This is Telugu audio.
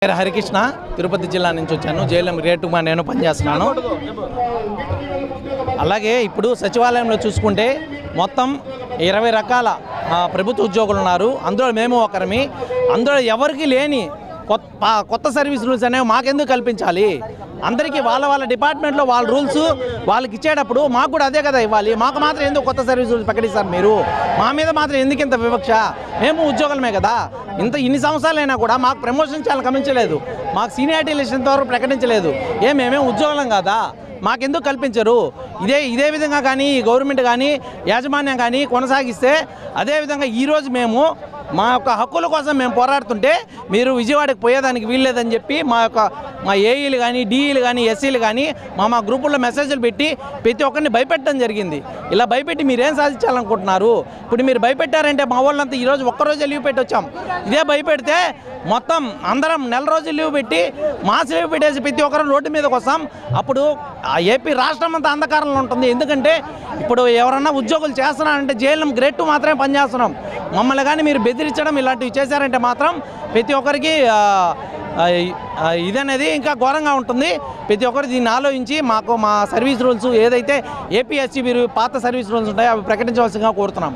హరికృష్ణ తిరుపతి జిల్లా నుంచి వచ్చాను. జేఎల్ఎం గ్రేడ్ 2 నేను పనిచేస్తున్నాను. అలాగే ఇప్పుడు సచివాలయంలో చూసుకుంటే మొత్తం 20 రకాల ప్రభుత్వ ఉద్యోగులు ఉన్నారు. అందులో మేము ఒకరిమి. అందులో ఎవరికి లేని కొత్త సర్వీస్ రూల్స్ అనేవి మాకెందుకు కల్పించాలి? అందరికీ వాళ్ళ డిపార్ట్మెంట్లో వాళ్ళ రూల్స్ వాళ్ళకి ఇచ్చేటప్పుడు మాకు కూడా అదే కదా ఇవ్వాలి. మాకు మాత్రం ఎందుకు కొత్త సర్వీస్ రూల్స్ ప్రకటిస్తారు? మీరు మా మీద మాత్రం ఎందుకు ఇంత వివక్ష? మేము ఉద్యోగులమే కదా. ఇన్ని సంవత్సరాలైనా కూడా మాకు ప్రమోషన్ చాలా గమనించలేదు, మాకు సీనియారిటీ లిస్ట్ ఇంతవరకు ప్రకటించలేదు. మేమేం ఉద్యోగులం కదా, మాకెందుకు కల్పించరు? ఇదే విధంగా కానీ గవర్నమెంట్ కానీ యాజమాన్యం కానీ కొనసాగిస్తే అదేవిధంగా ఈరోజు మేము మా యొక్క హక్కుల కోసం మేము పోరాడుతుంటే మీరు విజయవాడకు పోయేదానికి వీల్లేదని చెప్పి మా ఏఈలు కానీ డిఈలు కానీ ఎస్సీలు కానీ మా గ్రూపుల్లో మెసేజ్లు పెట్టి ప్రతి ఒక్కరిని భయపెట్టడం జరిగింది. ఇలా భయపెట్టి మీరేం సాధించాలనుకుంటున్నారు? ఇప్పుడు మీరు భయపెట్టారంటే మా వాళ్ళంతా ఈరోజు ఒక్కరోజే లీవ్ పెట్టి వచ్చాం. ఇదే భయపెడితే మొత్తం అందరం నెల రోజులు లీవ్ పెట్టి మాస్ లీవ్ పెట్టేసి ప్రతి ఒక్కరు రోడ్డు మీదకి వస్తాం. అప్పుడు ఏపీ రాష్ట్రం అంతా అంధకారంలో ఉంటుంది. ఎందుకంటే ఇప్పుడు ఎవరన్నా ఉద్యోగులు చేస్తున్నారంటే జేఎల్ఎం గ్రేడ్ 2 మాత్రమే పనిచేస్తున్నాం. మమ్మల్ని కానీ మీరు బెదిరించడం ఇలాంటివి చేశారంటే మాత్రం ప్రతి ఒక్కరికి ఇదనేది ఇంకా ఘోరంగా ఉంటుంది. ప్రతి ఒక్కరు దీన్ని ఆలోచించి మా సర్వీస్ రూల్స్ ఏదైతే ఏపీఎస్సీ మీరు పాత సర్వీస్ రూల్స్ ఉంటాయో అవి ప్రకటించవలసిందిగా కోరుతున్నాం.